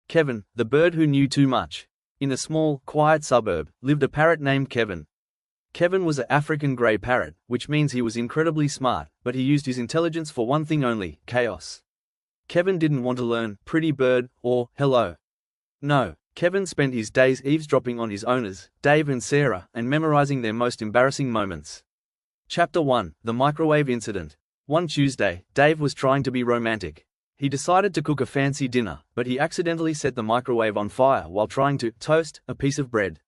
Kevin, the bird who knew too much. In a small, quiet suburb, lived a parrot named Kevin. Kevin was an African grey parrot, which means he was incredibly smart, but he used his intelligence for one thing only: chaos. Kevin didn't want to learn, pretty bird, or, hello. No, Kevin spent his days eavesdropping on his owners, Dave and Sarah, and memorizing their most embarrassing moments. Chapter 1: The Microwave Incident. One Tuesday, Dave was trying to be romantic. He decided to cook a fancy dinner, but he accidentally set the microwave on fire while trying to toast a piece of bread.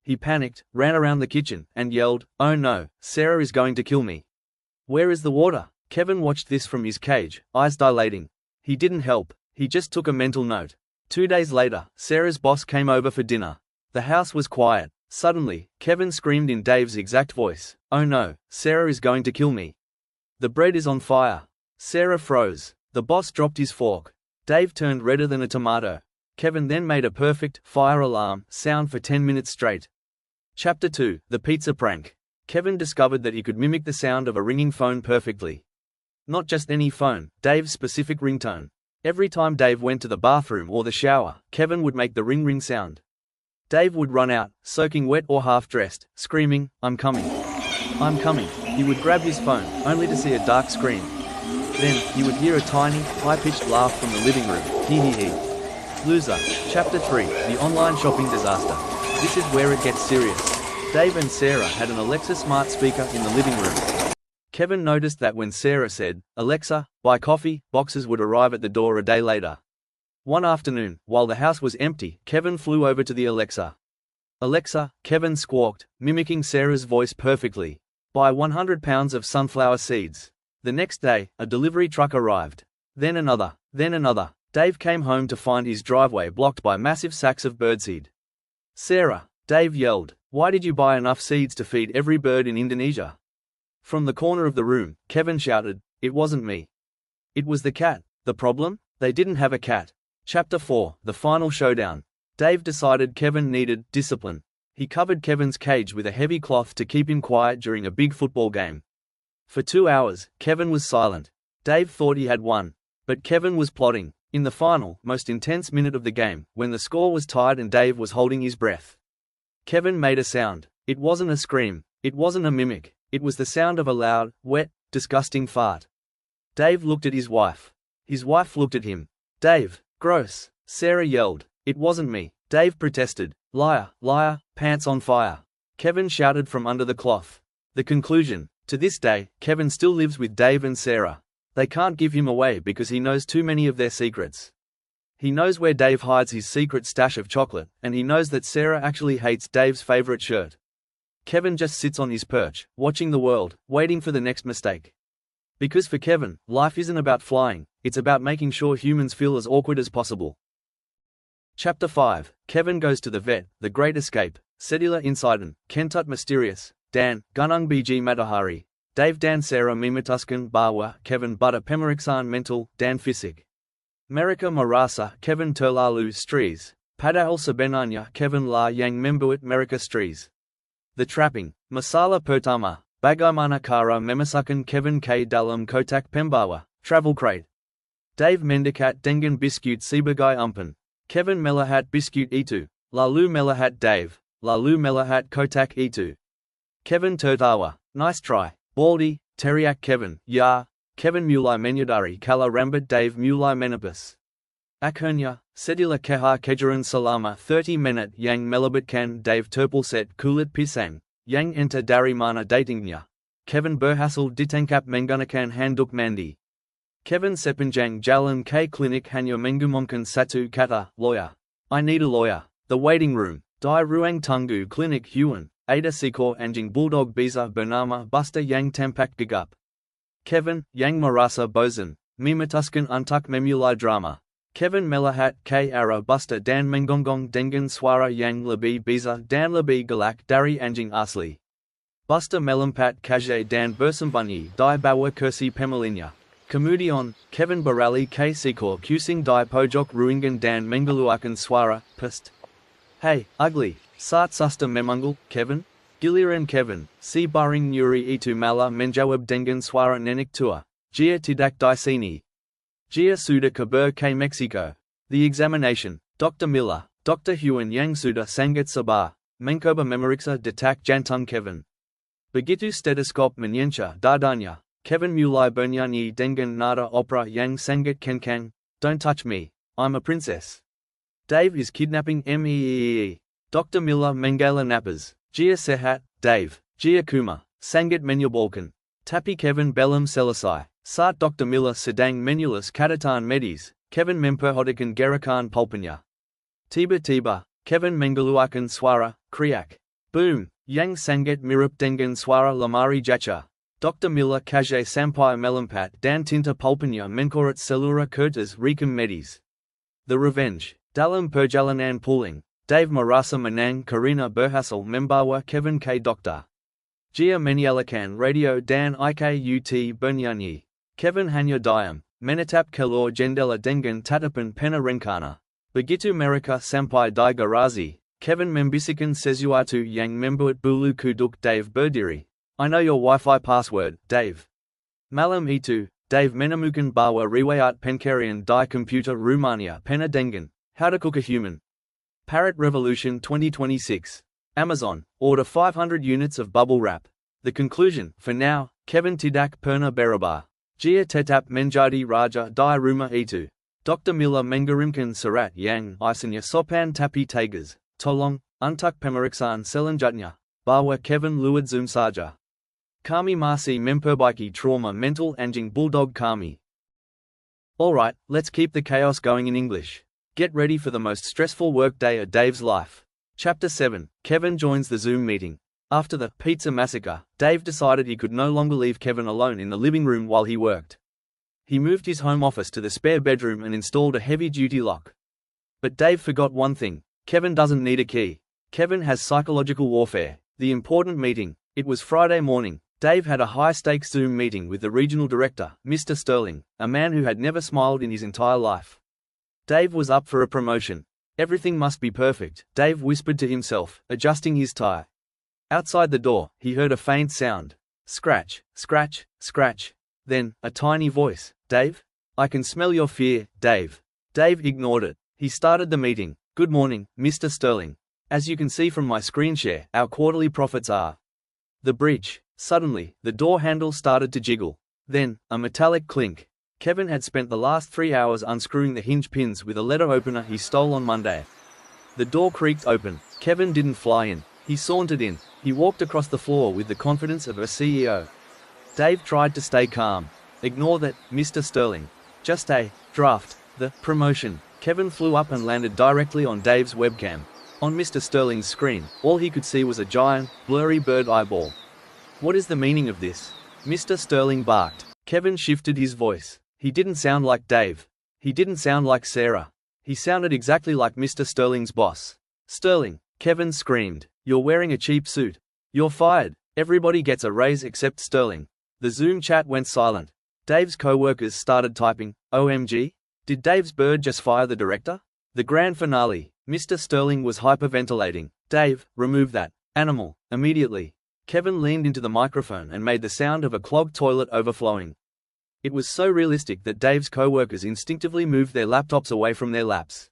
He panicked, ran around the kitchen, and yelled, "Oh no, Sarah is going to kill me. Where is the water?" Kevin watched this from his cage, eyes dilating. He didn't help, he just took a mental note. 2 days later, Sarah's boss came over for dinner. The house was quiet. Suddenly, Kevin screamed in Dave's exact voice, "Oh no, Sarah is going to kill me. The bread is on fire." Sarah froze. The boss dropped his fork. Dave turned redder than a tomato. Kevin then made a perfect fire alarm sound for 10 minutes straight. Chapter 2: The Pizza Prank. Kevin discovered that he could mimic the sound of a ringing phone perfectly. Not just any phone, Dave's specific ringtone. Every time Dave went to the bathroom or the shower, Kevin would make the ring sound. Dave would run out, soaking wet or half-dressed, screaming, "I'm coming. I'm coming." He would grab his phone, only to see a dark screen. Then, he would hear a tiny, high-pitched laugh from the living room. Hee hee hee. Loser. Chapter 3: The Online Shopping Disaster. This is where it gets serious. Dave and Sarah had an Alexa smart speaker in the living room. Kevin noticed that when Sarah said, "Alexa, buy coffee," boxes would arrive at the door a day later. One afternoon, while the house was empty, Kevin flew over to the Alexa. "Alexa," Kevin squawked, mimicking Sarah's voice perfectly, "buy 100 pounds of sunflower seeds." The next day, a delivery truck arrived. Then another, then another. Dave came home to find his driveway blocked by massive sacks of birdseed. "Sarah," Dave yelled, "why did you buy enough seeds to feed every bird in Indonesia?" From the corner of the room, Kevin shouted, "It wasn't me. It was the cat." The problem? They didn't have a cat. Chapter 4: The Final Showdown. Dave decided Kevin needed discipline. He covered Kevin's cage with a heavy cloth to keep him quiet during a big football game. For 2 hours, Kevin was silent. Dave thought he had won. But Kevin was plotting. In the final, most intense minute of the game, when the score was tied and Dave was holding his breath, Kevin made a sound. It wasn't a scream. It wasn't a mimic. It was the sound of a loud, wet, disgusting fart. Dave looked at his wife. His wife looked at him. "Dave, gross." Sarah yelled. "It wasn't me." Dave protested. "Liar, liar, pants on fire." Kevin shouted from under the cloth. The conclusion: to this day, Kevin still lives with Dave and Sarah. They can't give him away because he knows too many of their secrets. He knows where Dave hides his secret stash of chocolate, and he knows that Sarah actually hates Dave's favorite shirt. Kevin just sits on his perch, watching the world, waiting for the next mistake. Because for Kevin, life isn't about flying, it's about making sure humans feel as awkward as possible. Chapter 5: Kevin Goes to the Vet, The Great Escape. Sedila Insiden, Kentut Mysterious, Dan, Gunung Biji Matahari, Dave Dan Sarah Mimatuskan Bawa, Kevin Butter Pemeriksan Mental, Dan Fisik. Mereka Marasa, Kevin Terlalu Strees, Padahal Sebenarnya, Kevin La Yang Membuat Mereka Strees. The Trapping. Masalah Pertama, Bagaimana Cara Memasakkan Kevin K Dalam Kotak Pembawa, Travel Crate. Dave Mendekat Dengan Biskut Sebagai Umpan. Kevin Melihat Biskut Itu, Lalu Melihat Dave, Lalu Melihat Kotak Itu. Kevin Tertawa, nice try, Baldy, Teriak Kevin, ya. Kevin Mulai Menyadari Kala Rambat Dave Mulai Menepis. Akhirnya, Sedila Keha Kejaran Selama 30 Menit Yang Melibatkan Dave Terpulset Kulit Pisang, Yang Enter Dari Mana Datingnya. Kevin Berhasil Ditangkap Menggunakan Handuk Mandi. Kevin Sepanjang Jalan K Clinic Hanya Mengumumkan Satu Kata, lawyer. I need a lawyer. The Waiting Room. Di Ruang Tunggu Clinic Huan, Ada Sikor Anjing Bulldog Biza Bernama Buster Yang Tampak Gagap. Kevin, Yang Marasa Bosan, Mimatuskan Untuk Memulai Drama. Kevin Melihat K Ara Buster Dan Mengonggong Dengan Suara Yang Lebih Biza Dan Lebih Galak Dari Anjing Asli. Buster Melempat Kajay Dan Bersembunyi Di Bawah Kursi Pemilinya. Kemudian, Kevin Beralih K Sikor Kusing Di Pojok Ruangan Dan Mengeluarkan Suara, Pst. Hey, ugly, saat susta memanggul, Kevin? Giliran Kevin, si Baring Nuri Itu Malah Menjawab Dengan Suara Nenek Tua, Jia Tidak Di Sini. Jia Suda Kabur K Mexico. The Examination. Dr. Miller, Dr. Huan Yang Suda Sangat Sabah, Menkoba Memeriksa Detak Jantung Kevin. Begitu stetoskop menyencha dadanya, Kevin mulai bernyanyi dengan nada opera yang sangat kencang, don't touch me, I'm a princess. Dave is kidnapping me. Dr. Miller Mengala Nappers, Gia Sehat, Dave, Gia Kuma, Sangat Menyebalkan, Tapi Kevin Belum Selesai, Saat Dr. Miller Sedang Menulus Catatan Medis, Kevin Memperhatikan Gerakan Pulpanya. Tiba-tiba, Kevin Mengeluarkan Suara, Kriak. Boom, Yang Sangat Mirip Dengan Suara Lamari Jacha. Dr. Miller Kajay Sampai Melampat Dan Tinta Pulpanya Menkorat Selura Kertas Rekam Medis. The Revenge, Dalam Perjalanan Puling, Dave Merasa Menang Karina Berhasil Membawa Kevin K. Dr. Gia Menyalakan Radio Dan Ikut Bernyanyi. Kevin hanya diam, menetap keluar jendela dengan tatapan pena rencana. Begitu mereka sampai di garasi, Kevin membisikkan sesuatu yang membuat bulu kuduk Dave berdiri. I know your Wi-Fi password, Dave. Malam itu, Dave menemukan bahwa riwayat pencarian di komputer rumahnya pena dengan How to Cook a Human. Parrot Revolution 2026. Amazon, order 500 units of bubble wrap. The conclusion, for now, Kevin tidak pernah berubah. Gia tetap menjadi raja di rumah itu. Dr. Miller mengirimkan surat yang isinya sopan tapi tegas. Tolong, untuk pemeriksaan selanjutnya, bahwa Kevin luar Zoom saja. Kami masih memperbaiki trauma mental anjing bulldog kami. Alright, let's keep the chaos going in English. Get ready for the most stressful workday of Dave's life. Chapter 7, Kevin joins the Zoom meeting. After the pizza massacre, Dave decided he could no longer leave Kevin alone in the living room while he worked. He moved his home office to the spare bedroom and installed a heavy-duty lock. But Dave forgot one thing. Kevin doesn't need a key. Kevin has psychological warfare. The important meeting. It was Friday morning. Dave had a high-stakes Zoom meeting with the regional director, Mr. Sterling, a man who had never smiled in his entire life. Dave was up for a promotion. Everything must be perfect, Dave whispered to himself, adjusting his tie. Outside the door, he heard a faint sound. Scratch, scratch, scratch. Then, a tiny voice. Dave? I can smell your fear, Dave. Dave ignored it. He started the meeting. Good morning, Mr. Sterling. As you can see from my screen share, our quarterly profits are the breach. Suddenly, the door handle started to jiggle. Then, a metallic clink. Kevin had spent the last 3 hours unscrewing the hinge pins with a letter opener he stole on Monday. The door creaked open. Kevin didn't fly in. He sauntered in. He walked across the floor with the confidence of a CEO. Dave tried to stay calm. Ignore that, Mr. Sterling. Just a draft. The promotion. Kevin flew up and landed directly on Dave's webcam. On Mr. Sterling's screen, all he could see was a giant, blurry bird eyeball. What is the meaning of this? Mr. Sterling barked. Kevin shifted his voice. He didn't sound like Dave. He didn't sound like Sarah. He sounded exactly like Mr. Sterling's boss. Sterling, Kevin screamed. You're wearing a cheap suit. You're fired. Everybody gets a raise except Sterling. The Zoom chat went silent. Dave's co-workers started typing, OMG? Did Dave's bird just fire the director? The grand finale. Mr. Sterling was hyperventilating. Dave, remove that animal, immediately. Kevin leaned into the microphone and made the sound of a clogged toilet overflowing. It was so realistic that Dave's co-workers instinctively moved their laptops away from their laps.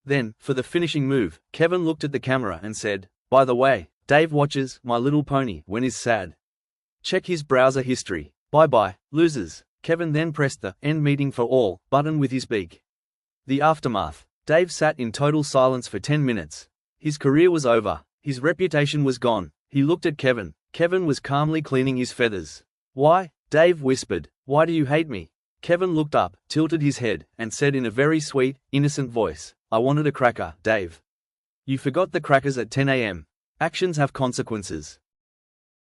Then, for the finishing move, Kevin looked at the camera and said, by the way, Dave watches My Little Pony when he's sad. Check his browser history. Bye-bye, losers. Kevin then pressed the End Meeting for All button with his beak. The aftermath. Dave sat in total silence for 10 minutes. His career was over. His reputation was gone. He looked at Kevin. Kevin was calmly cleaning his feathers. Why? Dave whispered. Why do you hate me? Kevin looked up, tilted his head, and said in a very sweet, innocent voice, I wanted a cracker, Dave. You forgot the crackers at 10 a.m. Actions have consequences.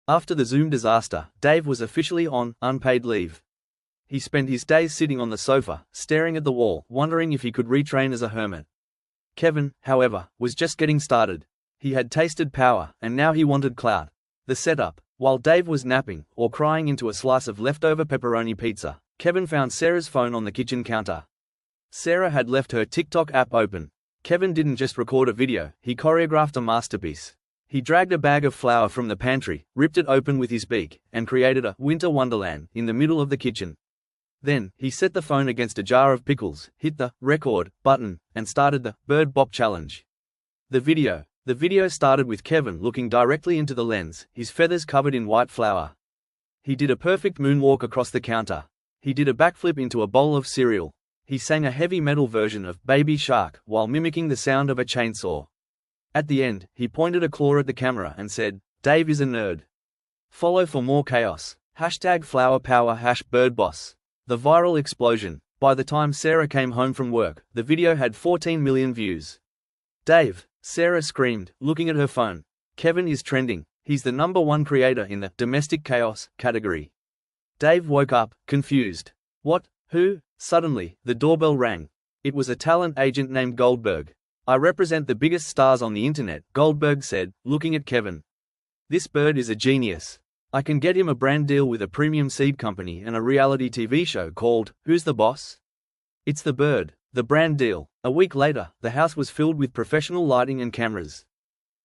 After the Zoom disaster, Dave was officially on unpaid leave. He spent his days sitting on the sofa, staring at the wall, wondering if he could retrain as a hermit. Kevin, however, was just getting started. He had tasted power, and now he wanted clout. The setup. While Dave was napping, or crying into a slice of leftover pepperoni pizza, Kevin found Sarah's phone on the kitchen counter. Sarah had left her TikTok app open. Kevin didn't just record a video, he choreographed a masterpiece. He dragged a bag of flour from the pantry, ripped it open with his beak, and created a winter wonderland in the middle of the kitchen. Then, he set the phone against a jar of pickles, hit the record button, and started the bird bop challenge. The video started with Kevin looking directly into the lens, his feathers covered in white flour. He did a perfect moonwalk across the counter. He did a backflip into a bowl of cereal. He sang a heavy metal version of Baby Shark while mimicking the sound of a chainsaw. At the end, he pointed a claw at the camera and said, "Dave is a nerd." Follow for more chaos. #FlowerPower #BirdBoss. The viral explosion. By the time Sarah came home from work, the video had 14 million views. "Dave," Sarah screamed, looking at her phone. "Kevin is trending. He's the #1 creator in the domestic chaos category." Dave woke up, confused. "What? Who?" Suddenly, the doorbell rang. It was a talent agent named Goldberg. "I represent the biggest stars on the internet," Goldberg said, looking at Kevin. "This bird is a genius. I can get him a brand deal with a premium seed company and a reality TV show called Who's the Boss? It's the bird." The brand deal. A week later, the house was filled with professional lighting and cameras.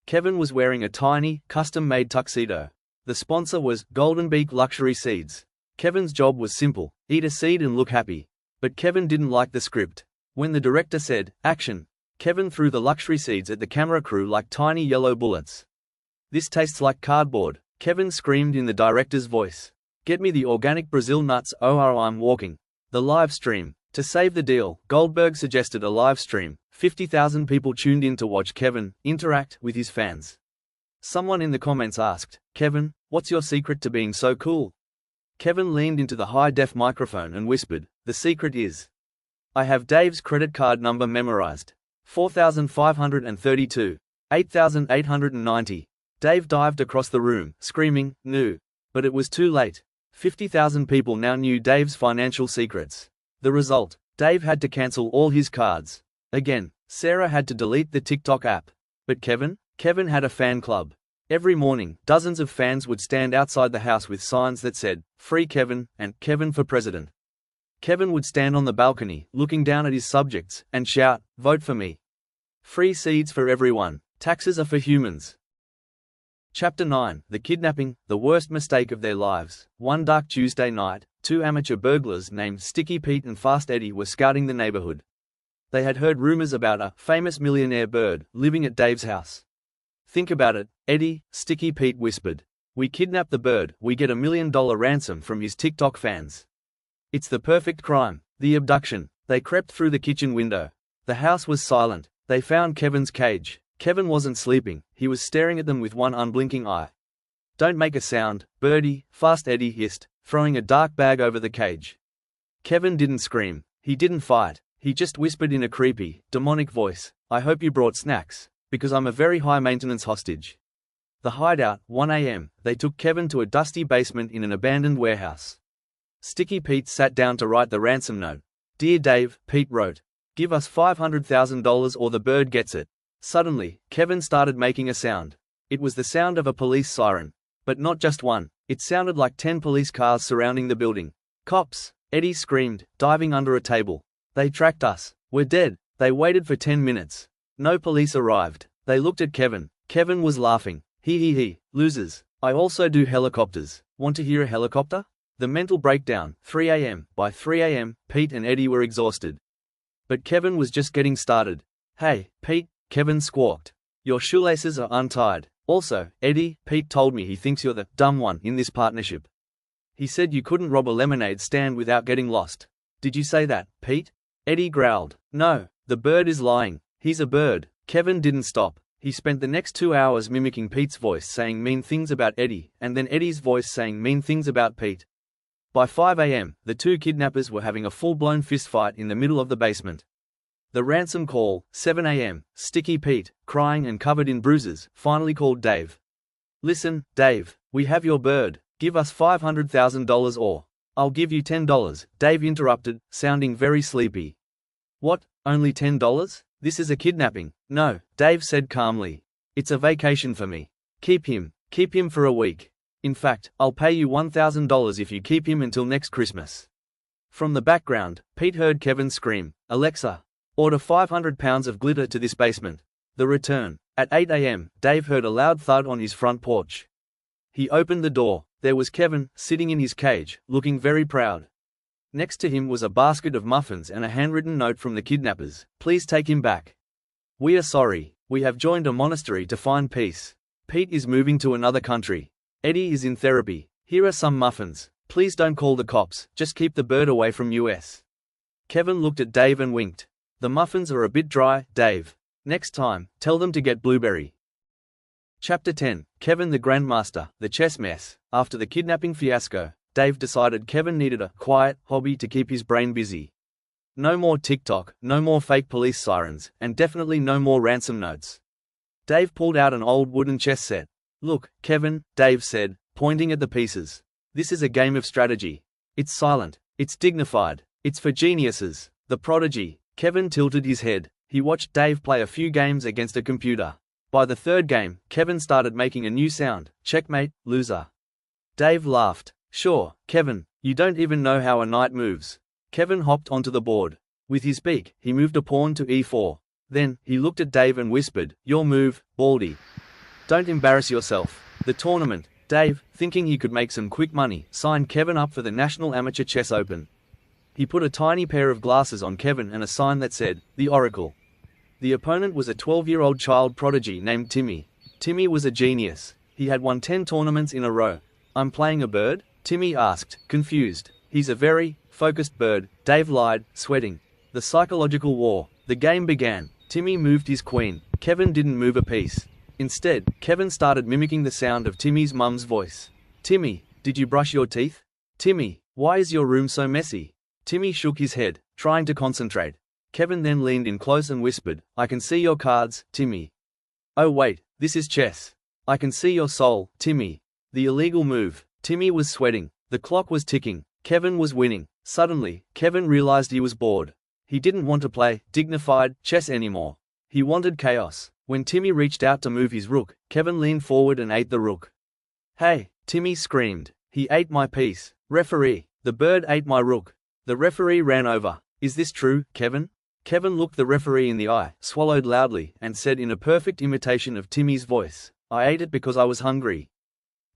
Kevin was wearing a tiny, custom-made tuxedo. The sponsor was Golden Beak Luxury Seeds. Kevin's job was simple: eat a seed and look happy. But Kevin didn't like the script. When the director said, "Action," Kevin threw the luxury seeds at the camera crew like tiny yellow bullets. "This tastes like cardboard," Kevin screamed in the director's voice. "Get me the organic Brazil nuts or I'm walking." The live stream. To save the deal, Goldberg suggested a live stream. 50,000 people tuned in to watch Kevin interact with his fans. Someone in the comments asked, "Kevin, what's your secret to being so cool?" Kevin leaned into the high-def microphone and whispered, "The secret is, I have Dave's credit card number memorized. 4,532. 8,890. Dave dived across the room, screaming, "No." But it was too late. 50,000 people now knew Dave's financial secrets. The result: Dave had to cancel all his cards. Again, Sarah had to delete the TikTok app. But Kevin had a fan club. Every morning, dozens of fans would stand outside the house with signs that said, "Free Kevin" and "Kevin for President." Kevin would stand on the balcony, looking down at his subjects, and shout, "Vote for me. Free seeds for everyone. Taxes are for humans." Chapter 9: The Kidnapping, the worst mistake of their lives. One dark Tuesday night, two amateur burglars named Sticky Pete and Fast Eddie were scouting the neighborhood. They had heard rumors about a famous millionaire bird living at Dave's house. "Think about it, Eddie," Sticky Pete whispered. "We kidnap the bird, we get $1 million ransom from his TikTok fans. It's the perfect crime." The abduction. They crept through the kitchen window. The house was silent. They found Kevin's cage. Kevin wasn't sleeping, he was staring at them with one unblinking eye. "Don't make a sound, Birdie," Fast Eddie hissed, throwing a dark bag over the cage. Kevin didn't scream. He didn't fight. He just whispered in a creepy, demonic voice, "I hope you brought snacks, because I'm a very high-maintenance hostage." The hideout, 1 a.m., they took Kevin to a dusty basement in an abandoned warehouse. Sticky Pete sat down to write the ransom note. "Dear Dave," Pete wrote, "give us $500,000 or the bird gets it." Suddenly, Kevin started making a sound. It was the sound of a police siren. But not just one. It sounded like 10 police cars surrounding the building. "Cops!" Eddie screamed, diving under a table. "They tracked us. We're dead." They waited for 10 minutes. No police arrived. They looked at Kevin. Kevin was laughing. He, losers. I also do helicopters. Want to hear a helicopter?" The mental breakdown, 3 a.m. By 3 a.m., Pete and Eddie were exhausted. But Kevin was just getting started. "Hey, Pete," Kevin squawked. "Your shoelaces are untied. Also, Eddie, Pete told me he thinks you're the dumb one in this partnership. He said you couldn't rob a lemonade stand without getting lost." "Did you say that, Pete?" Eddie growled. "No, the bird is lying. He's a bird." Kevin didn't stop. He spent the next 2 hours mimicking Pete's voice saying mean things about Eddie, and then Eddie's voice saying mean things about Pete. By 5 a.m., the two kidnappers were having a full-blown fistfight in the middle of the basement. The ransom call, 7 a.m., Sticky Pete, crying and covered in bruises, finally called Dave. "Listen, Dave, we have your bird. Give us $500,000 or I'll give you $10, Dave interrupted, sounding very sleepy. "What, only $10? This is a kidnapping." "No," Dave said calmly. "It's a vacation for me. Keep him for a week. In fact, I'll pay you $1,000 if you keep him until next Christmas." From the background, Pete heard Kevin scream, "Alexa, order 500 pounds of glitter to this basement." The return. At 8 a.m., Dave heard a loud thud on his front porch. He opened the door. There was Kevin, sitting in his cage, looking very proud. Next to him was a basket of muffins and a handwritten note from the kidnappers. Please take him back. We are sorry. We have joined a monastery to find peace. Pete is moving to another country. Eddie is in therapy. Here are some muffins. Please don't call the cops, just keep the bird away from US. Kevin looked at Dave and winked. The muffins are a bit dry, Dave. Next time, tell them to get blueberry. Chapter 10. Kevin the Grandmaster, the chess mess. After the kidnapping fiasco, Dave decided Kevin needed a quiet hobby to keep his brain busy. No more TikTok, no more fake police sirens, and definitely no more ransom notes. Dave pulled out an old wooden chess set. Look, Kevin, Dave said, pointing at the pieces. This is a game of strategy. It's silent. It's dignified. It's for geniuses. The prodigy. Kevin tilted his head. He watched Dave play a few games against a computer. By the third game, Kevin started making a new sound. Checkmate, loser. Dave laughed. Sure, Kevin, you don't even know how a knight moves. Kevin hopped onto the board. With his beak, he moved a pawn to e4. Then, he looked at Dave and whispered, your move, Baldy. Don't embarrass yourself. The tournament. Dave, thinking he could make some quick money, signed Kevin up for the National Amateur Chess Open. He put a tiny pair of glasses on Kevin and a sign that said, The Oracle. The opponent was a 12-year-old child prodigy named Timmy. Timmy was a genius. He had won 10 tournaments in a row. I'm playing a bird? Timmy asked, confused. He's a very focused bird, Dave lied, sweating. The psychological war. The game began. Timmy moved his queen. Kevin didn't move a piece. Instead, Kevin started mimicking the sound of Timmy's mum's voice. Timmy, did you brush your teeth? Timmy, why is your room so messy? Timmy shook his head, trying to concentrate. Kevin then leaned in close and whispered, I can see your cards, Timmy. Oh wait, this is chess. I can see your soul, Timmy. The illegal move. Timmy was sweating. The clock was ticking. Kevin was winning. Suddenly, Kevin realized he was bored. He didn't want to play dignified chess anymore. He wanted chaos. When Timmy reached out to move his rook, Kevin leaned forward and ate the rook. Hey, Timmy screamed. He ate my piece. Referee, the bird ate my rook. The referee ran over. Is this true, Kevin? Kevin looked the referee in the eye, swallowed loudly, and said in a perfect imitation of Timmy's voice, I ate it because I was hungry.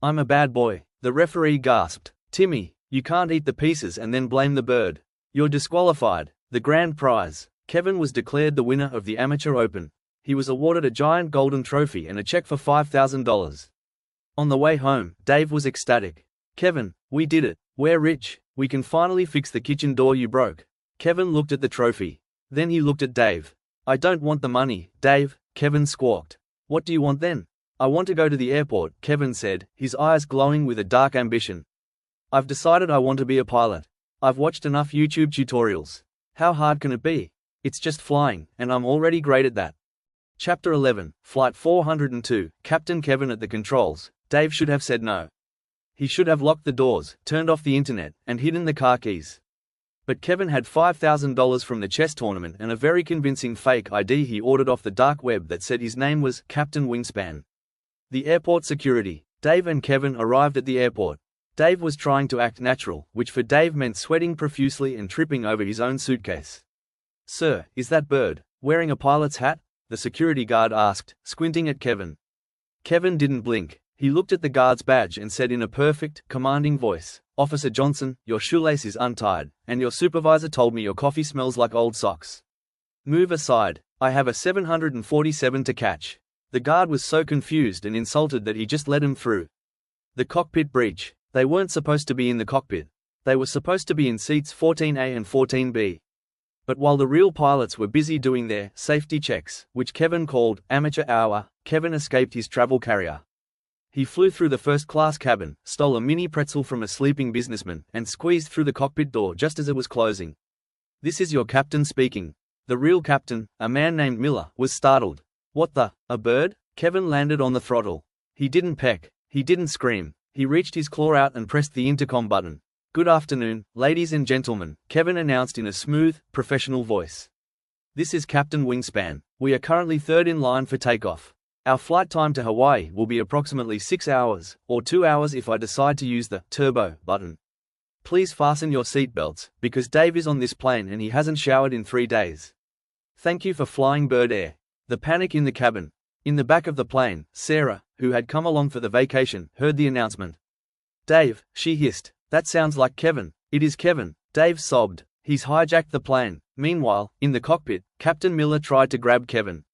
I'm a bad boy. The referee gasped. Timmy, you can't eat the pieces and then blame the bird. You're disqualified. The grand prize. Kevin was declared the winner of the Amateur Open. He was awarded a giant golden trophy and a check for $5,000. On the way home, Dave was ecstatic. Kevin, we did it. We're rich. We can finally fix the kitchen door you broke. Kevin looked at the trophy. Then he looked at Dave. I don't want the money, Dave, Kevin squawked. What do you want then? I want to go to the airport, Kevin said, his eyes glowing with a dark ambition. I've decided I want to be a pilot. I've watched enough YouTube tutorials. How hard can it be? It's just flying, and I'm already great at that. Chapter 11, Flight 402, Captain Kevin at the controls. Dave should have said no. He should have locked the doors, turned off the internet, and hidden the car keys. But Kevin had $5,000 from the chess tournament and a very convincing fake ID he ordered off the dark web that said his name was Captain Wingspan. The airport security. Dave and Kevin arrived at the airport. Dave was trying to act natural, which for Dave meant sweating profusely and tripping over his own suitcase. Sir, is that bird wearing a pilot's hat? The security guard asked, squinting at Kevin. Kevin didn't blink. He looked at the guard's badge and said in a perfect, commanding voice, Officer Johnson, your shoelace is untied, and your supervisor told me your coffee smells like old socks. Move aside. I have a 747 to catch. The guard was so confused and insulted that he just let him through. The cockpit breach. They weren't supposed to be in the cockpit. They were supposed to be in seats 14A and 14B. But while the real pilots were busy doing their safety checks, which Kevin called amateur hour, Kevin escaped his travel carrier. He flew through the first-class cabin, stole a mini pretzel from a sleeping businessman, and squeezed through the cockpit door just as it was closing. This is your captain speaking. The real captain, a man named Miller, was startled. What the? A bird? Kevin landed on the throttle. He didn't peck. He didn't scream. He reached his claw out and pressed the intercom button. Good afternoon, ladies and gentlemen, Kevin announced in a smooth, professional voice. This is Captain Wingspan. We are currently third in line for takeoff. Our flight time to Hawaii will be approximately 6 hours, or 2 hours if I decide to use the turbo button. Please fasten your seatbelts, because Dave is on this plane and he hasn't showered in 3 days. Thank you for flying Bird Air. The panic in the cabin. In the back of the plane, Sarah, who had come along for the vacation, heard the announcement. Dave, she hissed. That sounds like Kevin. It is Kevin. Dave sobbed. He's hijacked the plane. Meanwhile, in the cockpit, Captain Miller tried to grab Kevin.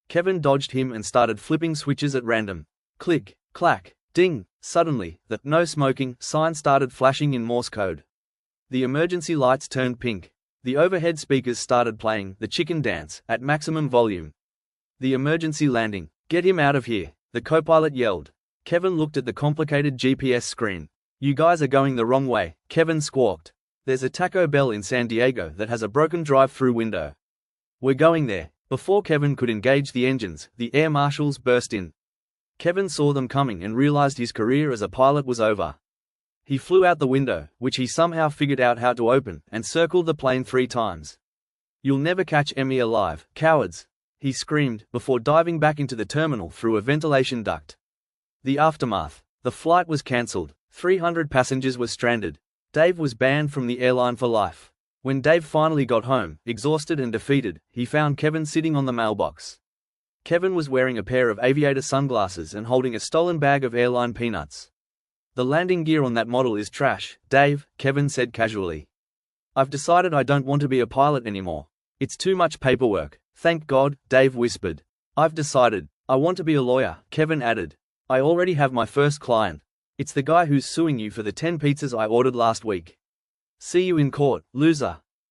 Kevin dodged him and started flipping switches at random. Click, clack, ding. Suddenly, the "no smoking" sign started flashing in Morse code. The emergency lights turned pink. The overhead speakers started playing "The Chicken Dance" at maximum volume. The emergency landing. Get him out of here, the co-pilot yelled. Kevin looked at the complicated GPS screen. You guys are going the wrong way, Kevin squawked. There's a Taco Bell in San Diego that has a broken drive-through window. We're going there. Before Kevin could engage the engines, the air marshals burst in. Kevin saw them coming and realized his career as a pilot was over. He flew out the window, which he somehow figured out how to open, and circled the plane 3 times. You'll never catch Emmy alive, cowards, he screamed, before diving back into the terminal through a ventilation duct. The aftermath. The flight was cancelled. 300 passengers were stranded. Dave was banned from the airline for life. When Dave finally got home, exhausted and defeated, he found Kevin sitting on the mailbox. Kevin was wearing a pair of aviator sunglasses and holding a stolen bag of airline peanuts. The landing gear on that model is trash, Dave, Kevin said casually. I've decided I don't want to be a pilot anymore. It's too much paperwork. Thank God, Dave whispered. I've decided. I want to be a lawyer, Kevin added. I already have my first client. It's the guy who's suing you for the 10 pizzas I ordered last week. See you in court, loser.